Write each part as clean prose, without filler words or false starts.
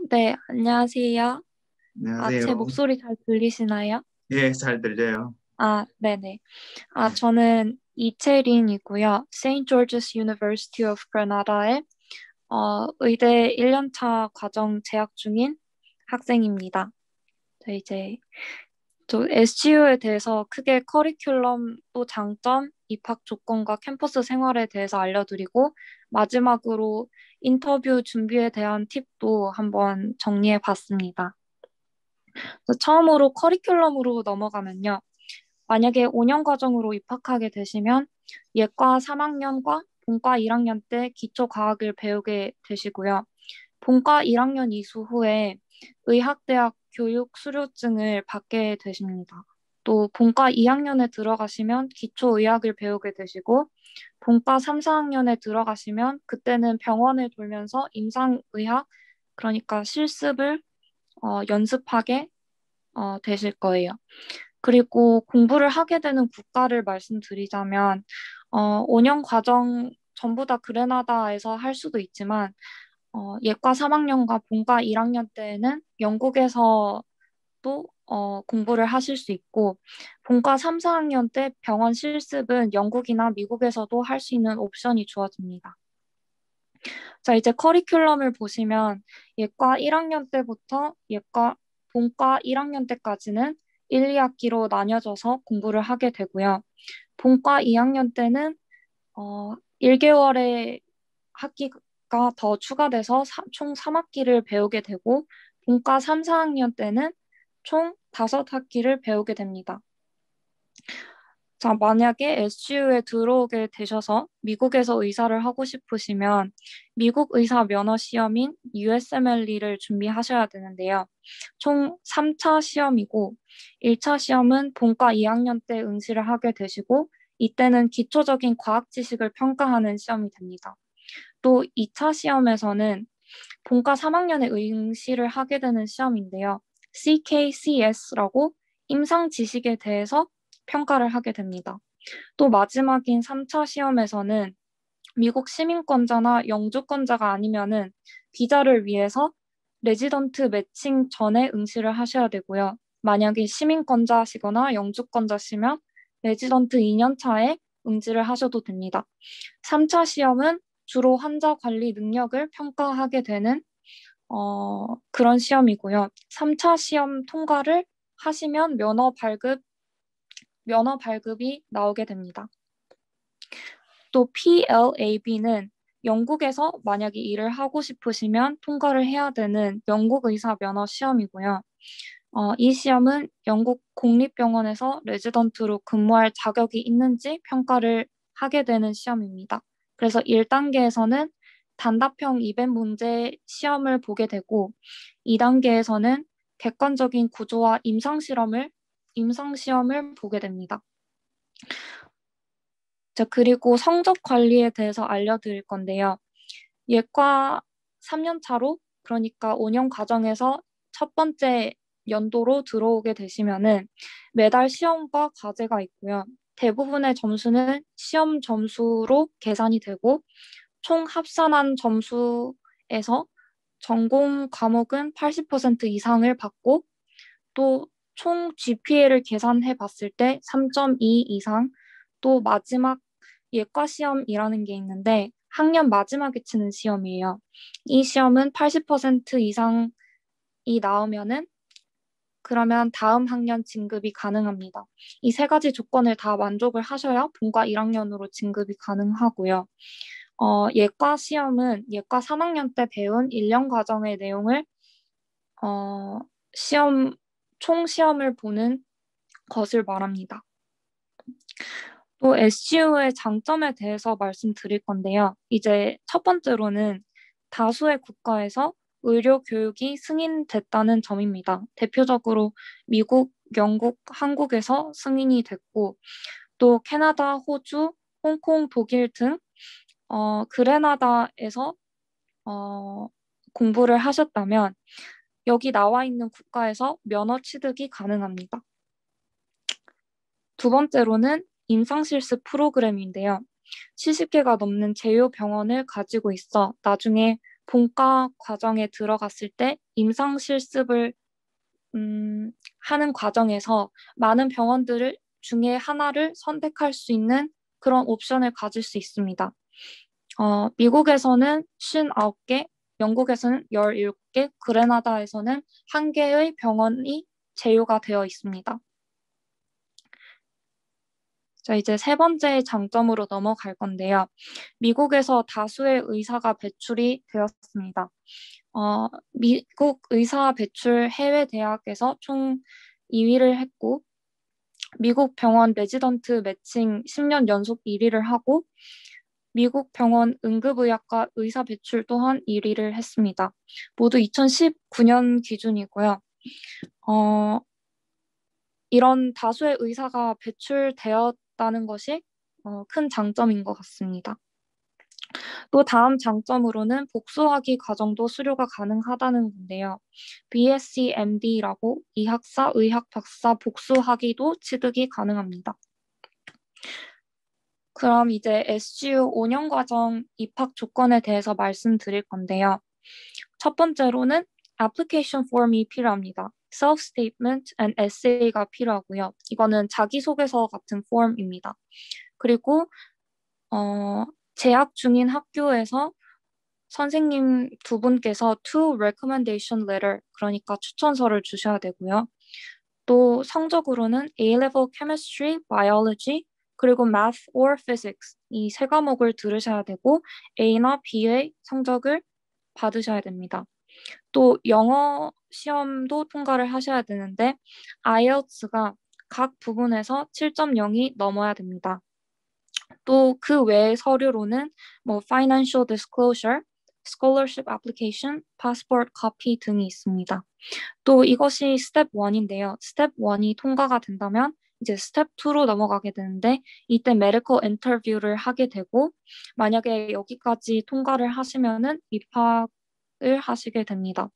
네, 안녕하세요. 제 안녕하세요. 목소리 잘 들리시나요? 예, 잘 들려요. 네네. 저는 이채린이고요. St. George's University of Grenada의 의대 1년차 과정 재학 중인 학생입니다. 저 이제 SGU에 대해서 크게 커리큘럼 또 장점, 입학 조건과 캠퍼스 생활에 대해서 알려드리고 마지막으로 인터뷰 준비에 대한 팁도 한번 정리해 봤습니다. 그래서 처음으로 커리큘럼으로 넘어가면요. 만약에 5년 과정으로 입학하게 되시면 예과 3학년과 본과 1학년 때 기초 과학을 배우게 되시고요. 본과 1학년 이수 후에 의학대학 교육 수료증을 받게 되십니다. 또 본과 2학년에 들어가시면 기초의학을 배우게 되시고 본과 3, 4학년에 들어가시면 그때는 병원을 돌면서 임상의학, 그러니까 실습을 연습하게 되실 거예요. 그리고 공부를 하게 되는 국가를 말씀드리자면, 5년 과정 전부 다 그레나다에서 할 수도 있지만, 예과 3학년과 본과 1학년 때는 영국에서도 공부를 하실 수 있고, 본과 3, 4학년 때 병원 실습은 영국이나 미국에서도 할 수 있는 옵션이 주어집니다. 자, 이제 커리큘럼을 보시면 예과 1학년 때부터 본과 1학년 때까지는 1, 2학기로 나뉘어져서 공부를 하게 되고요. 본과 2학년 때는 1개월의 학기가 더 추가돼서 총 3학기를 배우게 되고 본과 3, 4학년 때는 총 5학기를 배우게 됩니다. 자, 만약에 SU에 들어오게 되셔서 미국에서 의사를 하고 싶으시면 미국 의사 면허 시험인 USMLE를 준비하셔야 되는데요. 총 3차 시험이고 1차 시험은 본과 2학년 때 응시를 하게 되시고 이때는 기초적인 과학 지식을 평가하는 시험이 됩니다. 또 2차 시험에서는 본과 3학년에 응시를 하게 되는 시험인데요. CKCS라고 임상 지식에 대해서 평가를 하게 됩니다. 또 마지막인 3차 시험에서는 미국 시민권자나 영주권자가 아니면은 비자를 위해서 레지던트 매칭 전에 응시를 하셔야 되고요. 만약에 시민권자시거나 영주권자시면 레지던트 2년 차에 응시를 하셔도 됩니다. 3차 시험은 주로 환자 관리 능력을 평가하게 되는 그런 시험이고요. 3차 시험 통과를 하시면 면허 발급이 나오게 됩니다. 또 PLAB는 영국에서 만약에 일을 하고 싶으시면 통과를 해야 되는 영국 의사 면허 시험이고요. 이 시험은 영국 공립병원에서 레지던트로 근무할 자격이 있는지 평가를 하게 되는 시험입니다. 그래서 1단계에서는 단답형 이벤 문제 시험을 보게 되고 2단계에서는 객관적인 구조와 임상시험을 보게 됩니다. 자, 그리고 성적 관리에 대해서 알려드릴 건데요. 예과 3년 차로, 그러니까 5년 과정에서 첫 번째 연도로 들어오게 되시면은 매달 시험과 과제가 있고요. 대부분의 점수는 시험 점수로 계산이 되고 총 합산한 점수에서 전공 과목은 80% 이상을 받고 또 총 GPA를 계산해 봤을 때 3.2 이상, 또 마지막 예과 시험이라는 게 있는데 학년 마지막에 치는 시험이에요. 이 시험은 80% 이상이 나오면은 그러면 다음 학년 진급이 가능합니다. 이 세 가지 조건을 다 만족을 하셔야 본과 1학년으로 진급이 가능하고요. 예과 시험은 예과 3학년 때 배운 1년 과정의 내용을 어, 시험, 총 시험을 보는 것을 말합니다. 또 SGU의 장점에 대해서 말씀드릴 건데요. 이제 첫 번째로는 다수의 국가에서 의료 교육이 승인됐다는 점입니다. 대표적으로 미국, 영국, 한국에서 승인이 됐고, 또 캐나다, 호주, 홍콩, 독일 등 그레나다에서 어, 공부를 하셨다면 여기 나와 있는 국가에서 면허 취득이 가능합니다. 두 번째로는 임상실습 프로그램인데요. 70개가 넘는 제휴 병원을 가지고 있어 나중에 본과 과정에 들어갔을 때 임상 실습을 하는 과정에서 많은 병원들 중에 하나를 선택할 수 있는 그런 옵션을 가질 수 있습니다. 미국에서는 59개, 영국에서는 17개, 그레나다에서는 1개의 병원이 제휴가 되어 있습니다. 자, 이제 세 번째 장점으로 넘어갈 건데요. 미국에서 다수의 의사가 배출이 되었습니다. 미국 의사 배출 해외 대학에서 총 2위를 했고, 미국 병원 레지던트 매칭 10년 연속 1위를 하고, 미국 병원 응급의학과 의사 배출 또한 1위를 했습니다. 모두 2019년 기준이고요. 이런 다수의 의사가 배출되었다는 것이 큰 장점인 것 같습니다. 또 다음 장점으로는 복수학위 과정도 수료가 가능하다는 건데요. BSc MD라고 의학사, 의학 박사 복수학위도 취득이 가능합니다. 그럼 이제 SGU 5년 과정 입학 조건에 대해서 말씀드릴 건데요. 첫 번째로는 애플리케이션 폼이 필요합니다. self-statement and essay가 필요하고요. 이거는 자기소개서 같은 폼입니다. 그리고 재학 중인 학교에서 선생님 두 분께서 two recommendation letter, 그러니까 추천서를 주셔야 되고요. 또 성적으로는 A-level chemistry, biology, 그리고 math or physics 이 세 과목을 들으셔야 되고 A나 B의 성적을 받으셔야 됩니다. 또 영어 시험도 통과를 하셔야 되는데 IELTS가 각 부분에서 7.0이 넘어야 됩니다. 또 그 외의 서류로는 뭐 financial disclosure, scholarship application, passport copy 등이 있습니다. 또 이것이 스텝 1인데요. 스텝 1이 통과가 된다면 이제 스텝 2로 넘어가게 되는데 이때 메디컬 인터뷰를 하게 되고 만약에 여기까지 통과를 하시면은 입학을 하시게 됩니다.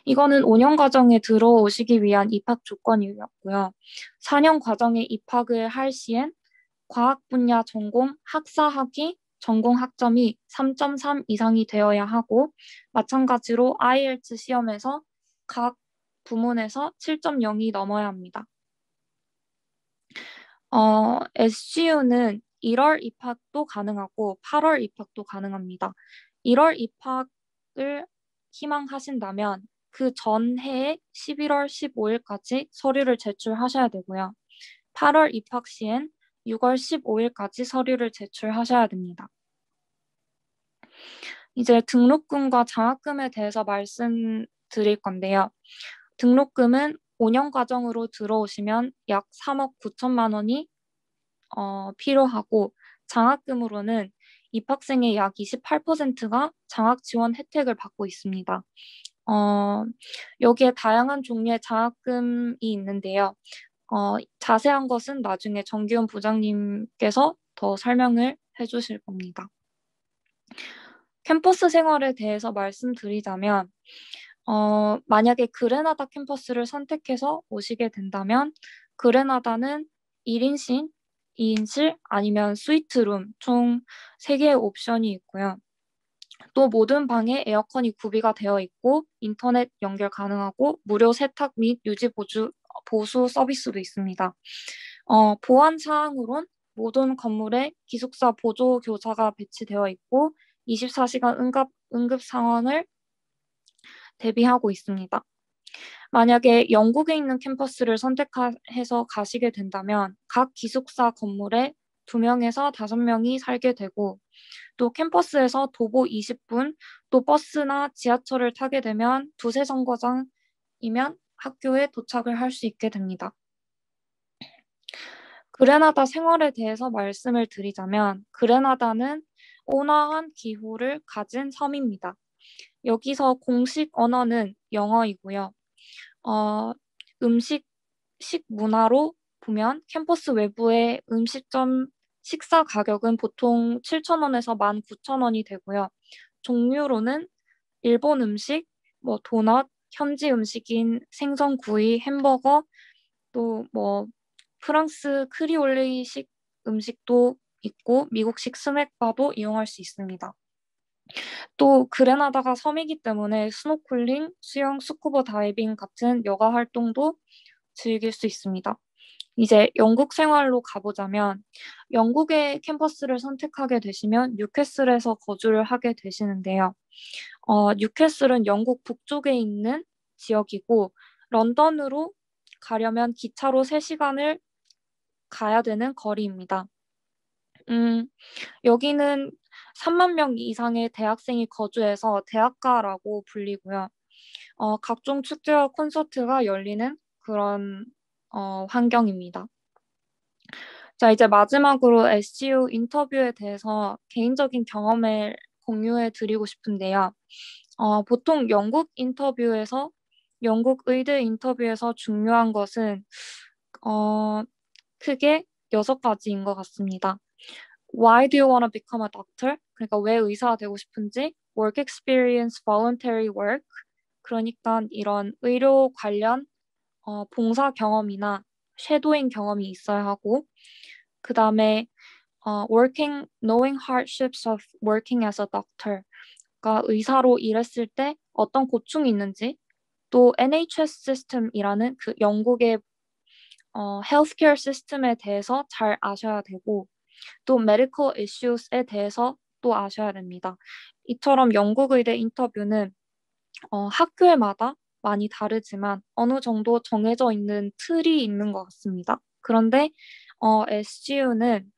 이거는 5년 과정에 들어오시기 위한 입학 조건이었고요. 4년 과정에 입학을 할 시엔 과학 분야 전공 학사학위 전공 학점이 3.3 이상이 되어야 하고 마찬가지로 IELTS 시험에서 각 부문에서 7.0이 넘어야 합니다. SGU는 1월 입학도 가능하고 8월 입학도 가능합니다. 1월 입학을 희망하신다면 그 전해에 11월 15일까지 서류를 제출하셔야 되고요. 8월 입학 시엔 6월 15일까지 서류를 제출하셔야 됩니다. 이제 등록금과 장학금에 대해서 말씀드릴 건데요. 등록금은 5년 과정으로 들어오시면 약 3억 9천만 원이 필요하고 장학금으로는 입학생의 약 28%가 장학 지원 혜택을 받고 있습니다. 여기에 다양한 종류의 장학금이 있는데요. 자세한 것은 나중에 정기훈 부장님께서 더 설명을 해주실 겁니다. 캠퍼스 생활에 대해서 말씀드리자면 만약에 그레나다 캠퍼스를 선택해서 오시게 된다면 그레나다는 1인실, 2인실 아니면 스위트룸 총 3개의 옵션이 있고요. 또 모든 방에 에어컨이 구비가 되어 있고 인터넷 연결 가능하고 무료 세탁 및 유지 보수 서비스도 있습니다. 보안 사항으론 모든 건물에 기숙사 보조 교사가 배치되어 있고 24시간 응급 상황을 대비하고 있습니다. 만약에 영국에 있는 캠퍼스를 선택해서 가시게 된다면 각 기숙사 건물에 2명에서 5명이 살게 되고 또 캠퍼스에서 도보 20분, 또 버스나 지하철을 타게 되면 두세 정거장이면 학교에 도착을 할 수 있게 됩니다. 그레나다 생활에 대해서 말씀을 드리자면 그레나다는 온화한 기후를 가진 섬입니다. 여기서 공식 언어는 영어이고요. 식 문화로 보면 캠퍼스 외부의 음식점 식사 가격은 보통 7,000원에서 19,000원이 되고요. 종류로는 일본 음식, 뭐 도넛, 현지 음식인 생선구이, 햄버거, 또 뭐 프랑스 크리올레식 음식도 있고 미국식 스낵바도 이용할 수 있습니다. 또 그레나다가 섬이기 때문에 스노클링, 수영, 스쿠버 다이빙 같은 여가 활동도 즐길 수 있습니다. 이제 영국 생활로 가보자면 영국의 캠퍼스를 선택하게 되시면 뉴캐슬에서 거주를 하게 되시는데요. 뉴캐슬은 영국 북쪽에 있는 지역이고 런던으로 가려면 기차로 3시간을 가야 되는 거리입니다. 음, 여기는 3만 명 이상의 대학생이 거주해서 대학가라고 불리고요. 각종 축제와 콘서트가 열리는 그런 환경입니다. 자, 이제 마지막으로 SGU 인터뷰에 대해서 개인적인 경험을 공유해 드리고 싶은데요. 보통 영국 의대 인터뷰에서 중요한 것은, 어, 크게 6가지인 것 같습니다. Why do you want to become a doctor? 그러니까 왜 의사가 되고 싶은지, work experience, voluntary work. 그러니까 이런 의료 관련 봉사 경험이나 쉐도잉 경험이 있어야 하고, 그 다음에 knowing hardships of working as a doctor. 그러니까 의사로 일했을 때 어떤 고충이 있는지, 또 NHS 시스템이라는 그 영국의 헬스케어 시스템에 대해서 잘 아셔야 되고, 또 medical issues에 대해서 또 아셔야 됩니다. 이처럼 영국 의대 인터뷰는 학교마다 많이 다르지만 어느 정도 정해져 있는 틀이 있는 것 같습니다. 그런데 SGU는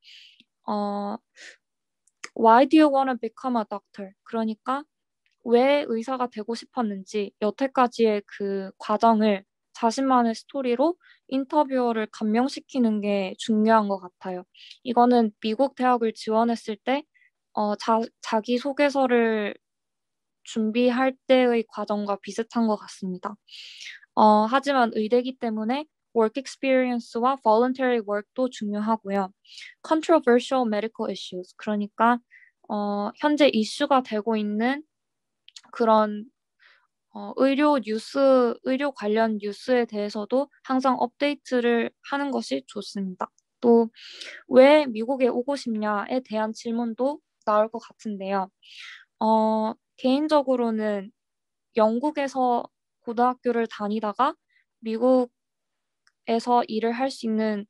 Why do you want to become a doctor? 그러니까 왜 의사가 되고 싶었는지 여태까지의 그 과정을 자신만의 스토리로 인터뷰어를 감명시키는 게 중요한 것 같아요. 이거는 미국 대학을 지원했을 때 자기 소개서를 준비할 때의 과정과 비슷한 것 같습니다. 하지만 의대이기 때문에 work experience와 voluntary work도 중요하고요. controversial medical issues, 그러니까 현재 이슈가 되고 있는 그런 의료 관련 뉴스에 대해서도 항상 업데이트를 하는 것이 좋습니다. 또 왜 미국에 오고 싶냐에 대한 질문도 나올 것 같은데요. 개인적으로는 영국에서 고등학교를 다니다가 미국에서 일을 할 수 있는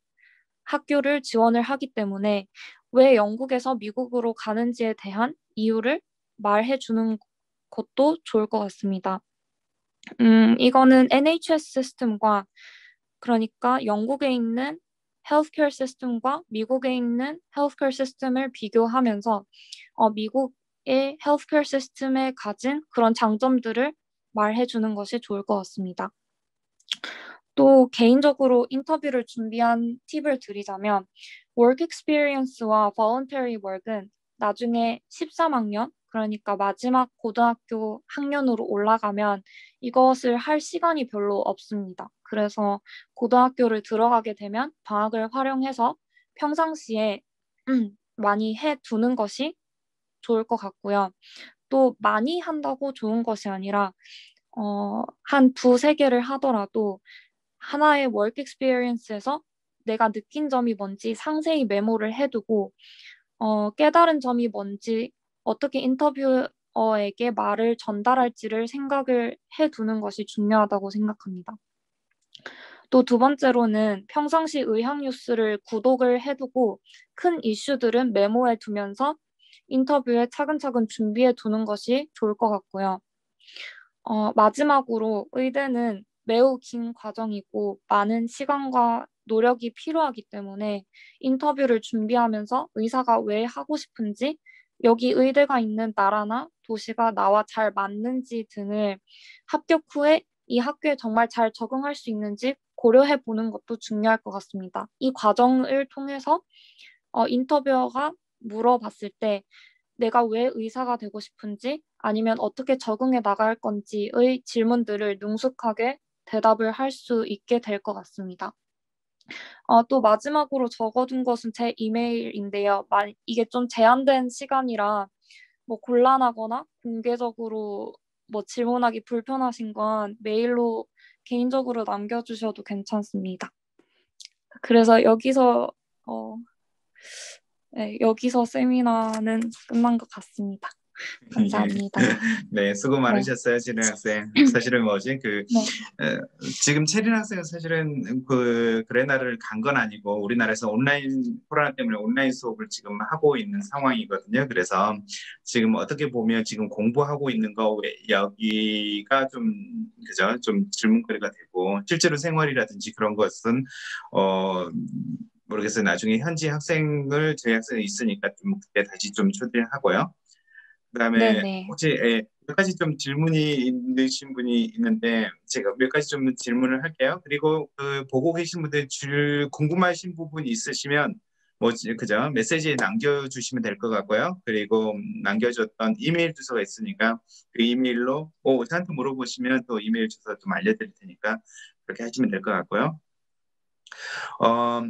학교를 지원을 하기 때문에 왜 영국에서 미국으로 가는지에 대한 이유를 말해 주는 것도 좋을 것 같습니다. 이거는 NHS 시스템과 그러니까 영국에 있는 헬스케어 시스템과 미국에 있는 헬스케어 시스템을 비교하면서 미국의 헬스케어 시스템에 가진 그런 장점들을 말해 주는 것이 좋을 것 같습니다. 또 개인적으로 인터뷰를 준비한 팁을 드리자면 work experience와 voluntary work은 나중에 13학년, 그러니까 마지막 고등학교 학년으로 올라가면 이것을 할 시간이 별로 없습니다. 그래서 고등학교를 들어가게 되면 방학을 활용해서 평상시에 많이 해 두는 것이 좋을 것 같고요. 또 많이 한다고 좋은 것이 아니라 한 두세 개를 하더라도 하나의 work experience에서 내가 느낀 점이 뭔지 상세히 메모를 해두고 깨달은 점이 뭔지 어떻게 인터뷰어에게 말을 전달할지를 생각을 해두는 것이 중요하다고 생각합니다. 또 두 번째로는 평상시 의학 뉴스를 구독을 해두고 큰 이슈들은 메모해 두면서 인터뷰에 차근차근 준비해 두는 것이 좋을 것 같고요. 마지막으로 의대는 매우 긴 과정이고 많은 시간과 노력이 필요하기 때문에 인터뷰를 준비하면서 의사가 왜 하고 싶은지, 여기 의대가 있는 나라나 도시가 나와 잘 맞는지 등을 합격 후에 이 학교에 정말 잘 적응할 수 있는지 고려해 보는 것도 중요할 것 같습니다. 이 과정을 통해서 인터뷰어가 물어봤을 때 내가 왜 의사가 되고 싶은지 아니면 어떻게 적응해 나갈 건지의 질문들을 능숙하게 대답을 할 수 있게 될 것 같습니다. 또 마지막으로 적어둔 것은 제 이메일인데요. 이게 좀 제한된 시간이라 뭐 곤란하거나 공개적으로 뭐 질문하기 불편하신 건 메일로 개인적으로 남겨주셔도 괜찮습니다. 그래서 어, 네, 여기서 세미나는 끝난 것 같습니다. 예. 감사합니다. 네, 수고 네, 많으셨어요, 체린 학생. 사실은 뭐지, 네, 지금 체린 학생은 사실은 그 그레나를 간 건 아니고 우리나라에서 코로나 때문에 온라인 수업을 지금 하고 있는 상황이거든요. 그래서 지금 어떻게 보면 지금 공부하고 있는 거 여기가 좀, 그죠? 좀 질문거리가 되고, 실제로 생활이라든지 그런 것은, 어, 모르겠어요. 나중에 현지 학생을, 저희 학생이 있으니까 좀 그때 다시 좀 초대하고요. 네, 그다음에 네. 혹시 몇 가지 좀 질문이 있으신 분이 있는데 제가 몇 가지 좀 질문을 할게요. 그리고 그 보고 계신 분들 궁금하신 부분이 있으시면 그죠? 메시지에 남겨주시면 될 것 같고요. 그리고 남겨줬던 이메일 주소가 있으니까 그 이메일로 저한테 물어보시면 또 이메일 주소 좀 알려드릴 테니까 그렇게 하시면 될 것 같고요. 어,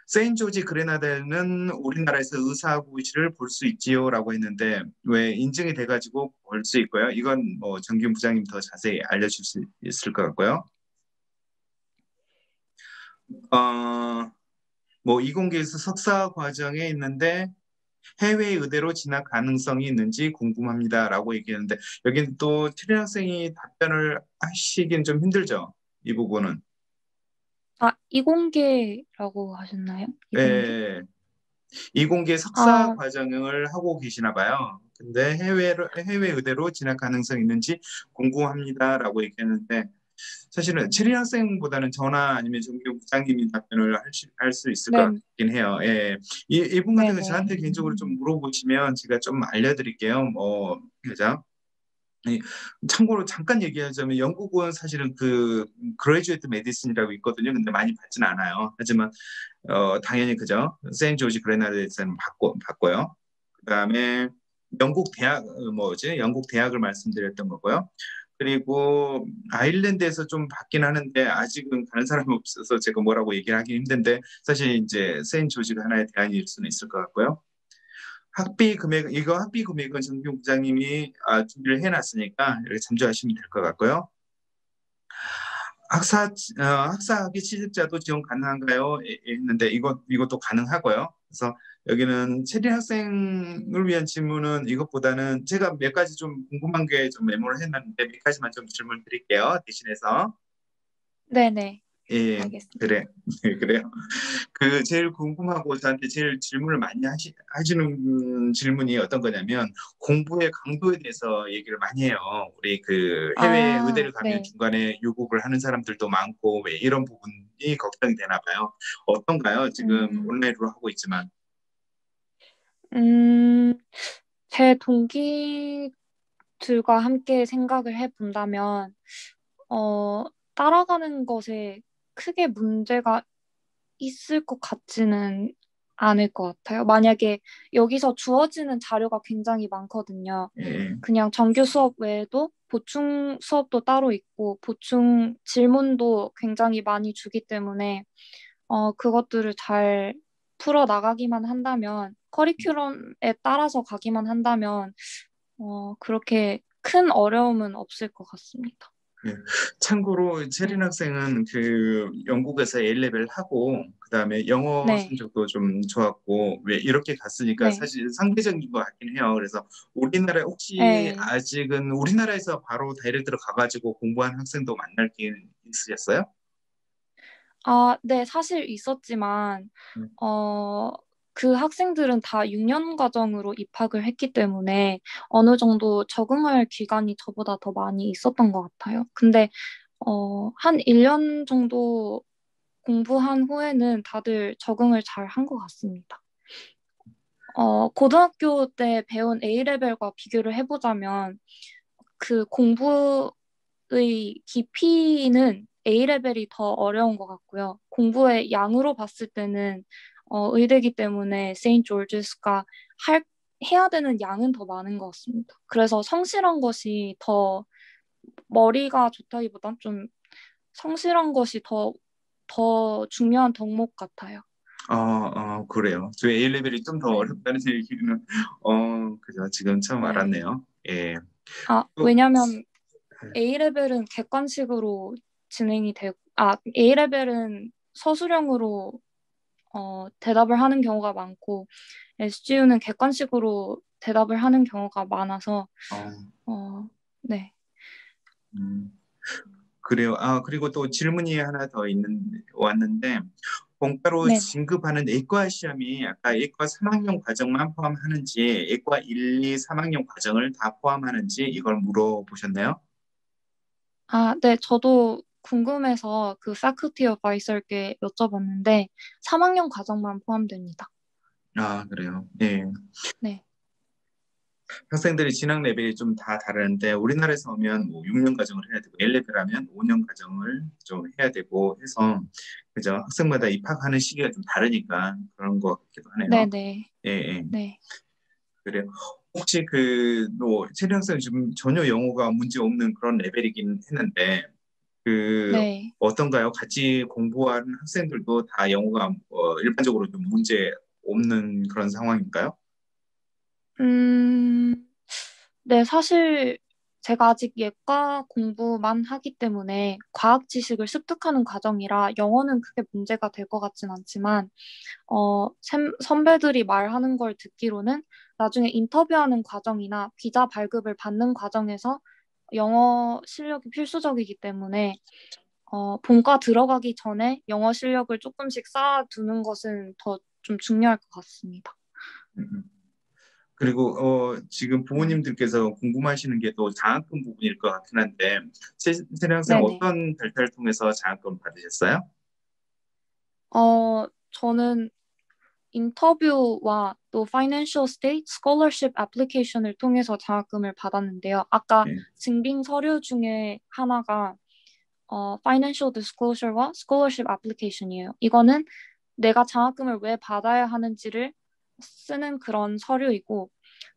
세인트 조지 그레나다는 우리나라에서 의사고시를 볼 수 있지요라고 했는데 왜 인증이 돼가지고 볼 수 있고요. 이건 뭐 정균 부장님 더 자세히 알려줄 수 있을 것 같고요. 어, 뭐 이공계에서 석사 과정에 있는데 해외 의대로 진학 가능성이 있는지 궁금합니다라고 얘기했는데 여기는 또 트린 학생이 답변을 하시긴 좀 힘들죠. 이 부분은. 아, 이공계라고 하셨나요? 이공계? 예, 이공계 석사 아, 과정을 하고 계시나 봐요. 근데 해외 의대로 진학 가능성 있는지 궁금합니다라고 얘기했는데 사실은 체리 학생보다는 저나 아니면 정규 부장님이 답변을 할 수 있을 것 네, 같긴 해요. 예. 이분 네, 같은 거 네. 저한테 개인적으로 좀 물어보시면 제가 좀 알려드릴게요. 그죠? 이, 참고로 잠깐 얘기하자면 영국은 사실은 그 그레이주에이트 메디슨이라고 있거든요. 근데 많이 받진 않아요. 하지만 당연히 그죠. 세인트 조지 그레나드에서는 받고요. 그다음에 영국 대학을 말씀드렸던 거고요. 그리고 아일랜드에서 좀 받긴 하는데 아직은 가는 사람이 없어서 제가 뭐라고 얘기를 하기 힘든데 사실 이제 세인트 조지가 하나의 대안일 수는 있을 것 같고요. 학비 금액은 정경 부장님이 준비를 해놨으니까 이렇게 참조하시면 될 것 같고요. 학사학위 취득자도 지원 가능한가요? 했는데 이것도 가능하고요. 그래서 여기는 체리 학생을 위한 질문은 이것보다는 제가 몇 가지 좀 궁금한 게 좀 메모를 해놨는데 몇 가지만 좀 질문 드릴게요. 대신해서. 네, 네. 예, 알겠습니다. 그래. 네, 그래요. 그 제일 궁금하고 저한테 제일 질문을 많이 하시는 질문이 어떤 거냐면 공부의 강도에 대해서 얘기를 많이 해요. 우리 그 해외 아, 의대를 가면 네. 중간에 유급을 하는 사람들도 많고 왜 이런 부분이 걱정이 되나 봐요. 어떤가요? 지금 음, 온라인으로 하고 있지만. 음, 제 동기들과 함께 생각을 해본다면, 어, 따라가는 것에 크게 문제가 있을 것 같지는 않을 것 같아요. 만약에 여기서 주어지는 자료가 굉장히 많거든요. 예. 그냥 정규 수업 외에도 보충 수업도 따로 있고, 보충 질문도 굉장히 많이 주기 때문에, 그것들을 잘 풀어 나가기만 한다면, 커리큘럼에 따라서 가기만 한다면, 그렇게 큰 어려움은 없을 것 같습니다. 예. 참고로 체린 네. 학생은 그 영국에서 A레벨 하고 그다음에 영어 네. 성적도 좀 좋았고 왜 이렇게 갔으니까 네. 사실 상대적인 것 같긴 해요. 그래서 우리나라 혹시 네. 아직은 우리나라에서 바로 다이렉트로 가가지고 공부한 학생도 만날 기회 있으셨어요? 아, 네, 사실 있었지만, 음. 어, 그 학생들은 다 6년 과정으로 입학을 했기 때문에 어느 정도 적응할 기간이 저보다 더 많이 있었던 것 같아요. 근데, 한 1년 정도 공부한 후에는 다들 적응을 잘 한 것 같습니다. 고등학교 때 배운 A레벨과 비교를 해보자면 그 공부의 깊이는 A레벨이 더 어려운 것 같고요. 공부의 양으로 봤을 때는 의대이기 때문에 세인트 조지스가 할, 해야 되는 양은 더 많은 것 같습니다. 그래서 성실한 것이 더 머리가 좋다기보단 좀 성실한 것이 더 중요한 덕목 같아요. 그래요. 저희 A레벨이 좀 더 네. 어렵다는 얘기는 그죠. 지금 처음 네. 알았네요. 예. 아, 또 왜냐면 A레벨은 객관식으로 진행이 되고, A레벨은 서술형으로 대답을 하는 경우가 많고, SGU는 객관식으로 대답을 하는 경우가 많아서 어, 네. 음, 그래요. 아, 그리고 또 질문이 하나 더 왔는데, 공과로 네네. 진급하는 예과 시험이 아까 예과 3학년 과정만 포함하는지, 예과 1, 2, 3학년 과정을 다 포함하는지 이걸 물어보셨나요? 아, 네. 저도 궁금해서 그 faculty advisor께 여쭤봤는데 3학년 과정만 포함됩니다. 아, 그래요. 예. 네. 학생들이 진학 레벨이 좀 다 다르는데 우리나라에서 오면 뭐 6년 과정을 해야 되고 L레벨하면 5년 과정을 좀 해야 되고 해서 그죠? 학생마다 입학하는 시기가 좀 다르니까 그런 것 같기도 하네요. 네네. 예, 예. 네. 그래요. 혹시 뭐 최리 학생 지금 전혀 영어가 문제 없는 그런 레벨이긴 했는데 그 네. 어떤가요? 같이 공부하는 학생들도 다 영어가 일반적으로 좀 문제 없는 그런 상황인가요? 음, 네, 사실 제가 아직 예과 공부만 하기 때문에 과학 지식을 습득하는 과정이라 영어는 크게 문제가 될 것 같진 않지만, 선배들이 말하는 걸 듣기로는 나중에 인터뷰하는 과정이나 비자 발급을 받는 과정에서 영어 실력이 필수적이기 때문에, 본과 들어가기 전에 영어 실력을 조금씩 쌓아두는 것은 더 좀 중요할 것 같습니다. 음. 그리고 지금 네. 부모님들께서 궁금하시는 게 또 장학금 부분일 것 같긴 한데 최리 학생 네네. 어떤 절차를 통해서 장학금 받으셨어요? 저는 인터뷰와 또 Financial State Scholarship Application을 통해서 장학금을 받았는데요. 아까 예. 증빙 서류 중에 하나가 Financial Disclosure와 Scholarship Application이에요. 이거는 내가 장학금을 왜 받아야 하는지를 쓰는 그런 서류이고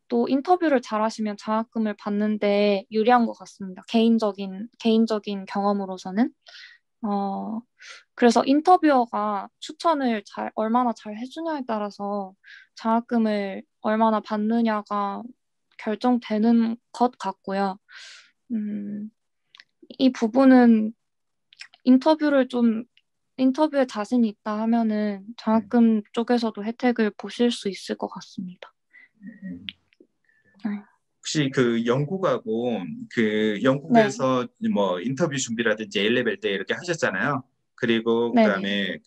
또 인터뷰를 잘하시면 장학금을 받는데 유리한 것 같습니다. 개인적인 경험으로서는. 어, 그래서 인터뷰어가 추천을 얼마나 잘 해주냐에 따라서 장학금을 얼마나 받느냐가 결정되는 것 같고요. 음, 이 부분은 인터뷰를 좀, 인터뷰에 자신이 있다 하면은 예. 장학금 쪽에서도 혜택을 보실 수 있을 것 같습니다. 예. 네. 혹시 영국하고 네. 영국에서 뭐 인터뷰 준비라든지 A레벨 때 이렇게 하셨잖아요. 그리고 네네. 그다음에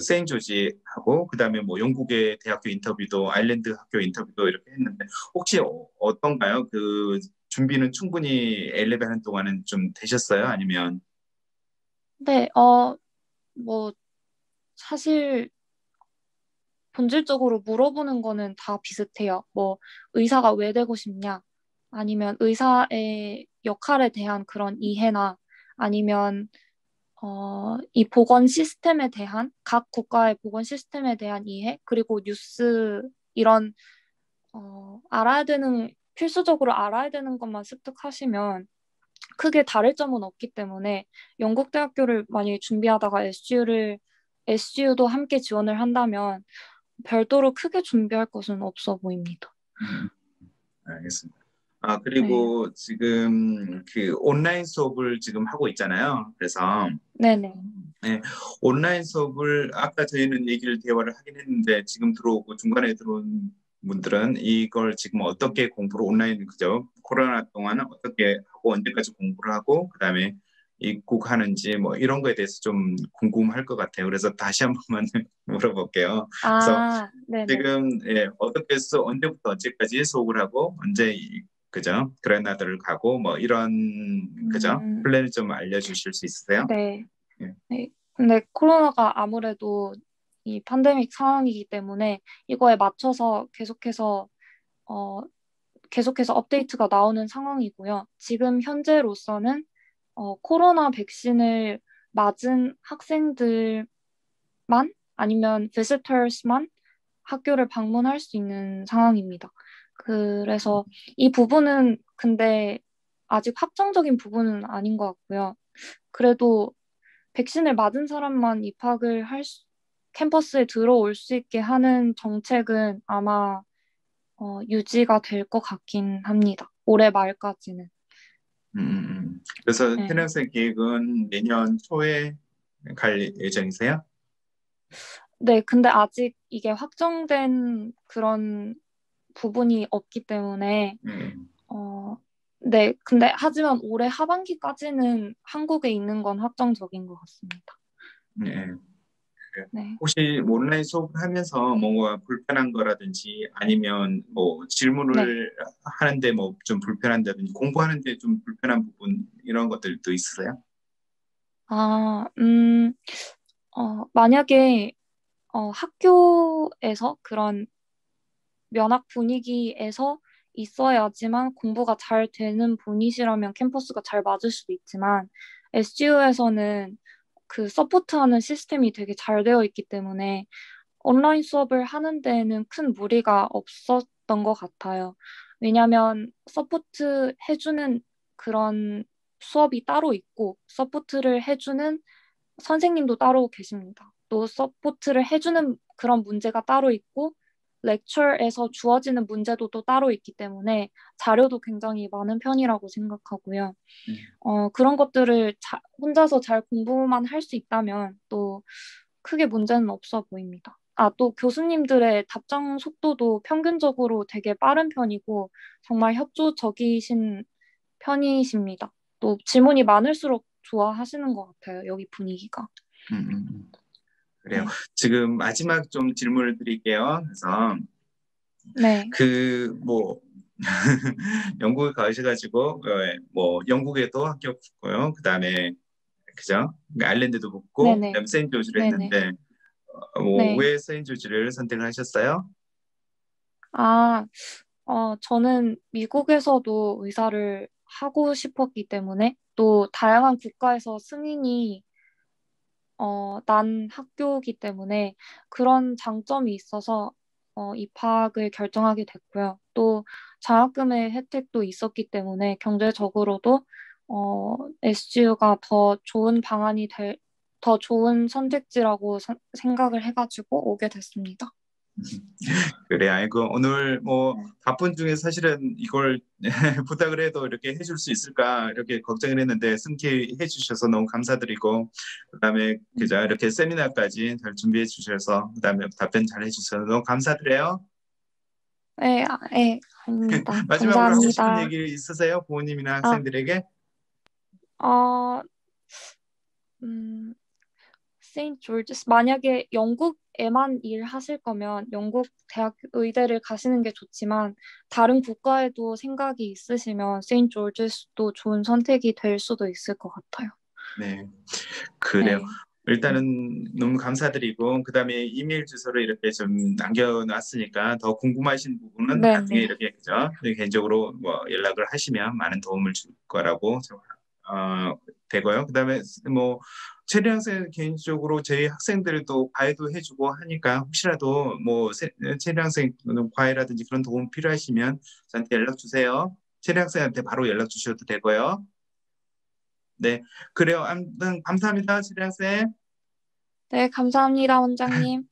세인조지하고 그다음에 뭐 영국의 대학교 인터뷰도 아일랜드 학교 인터뷰도 이렇게 했는데 혹시 어떤가요? 준비는 충분히 A레벨 하는 동안은 좀 되셨어요? 아니면 네, 뭐, 사실 본질적으로 물어보는 거는 다 비슷해요. 뭐, 의사가 왜 되고 싶냐? 아니면 의사의 역할에 대한 그런 이해나 아니면, 이 보건 시스템에 대한, 각 국가의 보건 시스템에 대한 이해, 그리고 뉴스, 이런, 필수적으로 알아야 되는 것만 습득하시면 크게 다를 점은 없기 때문에 영국 대학교를 만약에 준비하다가 SU도 함께 지원을 한다면 별도로 크게 준비할 것은 없어 보입니다. 음, 알겠습니다. 아, 네. 그리고 지금 온라인 수업을 지금 하고 있잖아요. 그래서 네네. 네, 온라인 수업을 아까 저희는 대화를 하긴 했는데 지금 들어오고 중간에 들어온 분들은 이걸 지금 어떻게 공부를 온라인 그죠? 코로나 동안은 어떻게 하고 언제까지 공부를 하고 그다음에 입국하는지 뭐 이런 거에 대해서 좀 궁금할 것 같아요. 그래서 다시 한 번만 물어볼게요. 그래서 아, 네네. 지금 어떻게 해서 언제부터 언제까지 수업을 하고 언제 그죠? 그레나다를 가고 뭐 이런 그죠? 음, 플랜을 좀 알려주실 수 있으세요? 네. 예. 네. 근데 코로나가 아무래도 이 팬데믹 상황이기 때문에 이거에 맞춰서 어, 계속해서 업데이트가 나오는 상황이고요. 지금 현재로서는 코로나 백신을 맞은 학생들만 아니면 visitors만 학교를 방문할 수 있는 상황입니다. 그래서 이 부분은 근데 아직 확정적인 부분은 아닌 것 같고요. 그래도 백신을 맞은 사람만 캠퍼스에 들어올 수 있게 하는 정책은 아마 유지가 될 것 같긴 합니다. 올해 말까지는. 그래서 네. 현행생 계획은 내년 초에 갈 예정이세요? 네, 근데 아직 이게 확정된 그런 부분이 없기 때문에 음, 어, 네. 근데 하지만 올해 하반기까지는 한국에 있는 건 확정적인 것 같습니다. 네. 네. 혹시 뭐 온라인 수업을 하면서 뭔가 불편한 거라든지 아니면 뭐 네. 질문을 하는데 뭐 좀 불편한다든지 공부하는데 좀 불편한 부분 이런 것들도 있으세요? 아, 만약에 학교에서 그런 면학 분위기에서 있어야지만 공부가 잘 되는 분이시라면 캠퍼스가 잘 맞을 수도 있지만 SGU에서는 그 서포트하는 시스템이 되게 잘 되어 있기 때문에 온라인 수업을 하는 데에는 큰 무리가 없었던 것 같아요. 왜냐하면 서포트 해주는 그런 수업이 따로 있고 서포트를 해주는 선생님도 따로 계십니다. 또 서포트를 해주는 그런 문제가 따로 있고 렉처에서 주어지는 문제도 또 따로 있기 때문에 자료도 굉장히 많은 편이라고 생각하고요. 그런 것들을 혼자서 잘 공부만 할 수 있다면 또 크게 문제는 없어 보입니다. 아, 또 교수님들의 답장 속도도 평균적으로 되게 빠른 편이고 정말 협조적이신 편이십니다. 또 질문이 많을수록 좋아하시는 것 같아요. 여기 분위기가. 음, 음, 음. 그래요. 네. 지금 마지막 좀 질문을 드릴게요. 그래서 네. 그 뭐 영국에 가셔가지고 뭐 영국에도 합격했고요. 그다음에 그죠? 아일랜드도 붙고 네네. 그다음에 세인트조지를 네네. 했는데 네. 뭐왜 세인트조지를 선택하셨어요? 아, 저는 미국에서도 의사를 하고 싶었기 때문에 또 다양한 국가에서 승인이 난 학교이기 때문에 그런 장점이 있어서 입학을 결정하게 됐고요. 또 장학금의 혜택도 있었기 때문에 경제적으로도 SGU가 더 좋은 더 좋은 선택지라고 생각을 해가지고 오게 됐습니다. 그래, 아이고, 오늘 뭐 네. 바쁜 중에 사실은 이걸 부탁을 해도 이렇게 해줄 수 있을까 이렇게 걱정을 했는데 흔쾌히 해주셔서 너무 감사드리고 그다음에 그죠 이렇게 세미나까지 잘 준비해 주셔서 그다음에 답변 잘 해주셔서 너무 감사드려요. 네, 네, 아닙니다. 마지막으로 하고 싶은 감사합니다. 얘기 있으세요? 부모님이나 아, 학생들에게? 어, 음, 세인트 조지스 만약에 영국에만 일하실 거면 영국 대학 의대를 가시는 게 좋지만 다른 국가에도 생각이 있으시면 세인트 조지스도 좋은 선택이 될 수도 있을 것 같아요. 네, 그래요. 네, 일단은 너무 감사드리고 그다음에 이메일 주소를 이렇게 좀 남겨놨으니까 더 궁금하신 부분은 네, 나중에 네, 이렇게 그죠? 개인적으로 뭐 연락을 하시면 많은 도움을 줄 거라고 되고요. 그다음에 뭐 체리 학생 개인적으로 저희 학생들도 과외도 해주고 하니까 혹시라도 뭐 체리 학생 과외라든지 그런 도움 필요하시면 저한테 연락 주세요. 체리 학생한테 바로 연락 주셔도 되고요. 네, 그래요. 아무튼 감사합니다, 체리 학생. 네, 감사합니다, 원장님.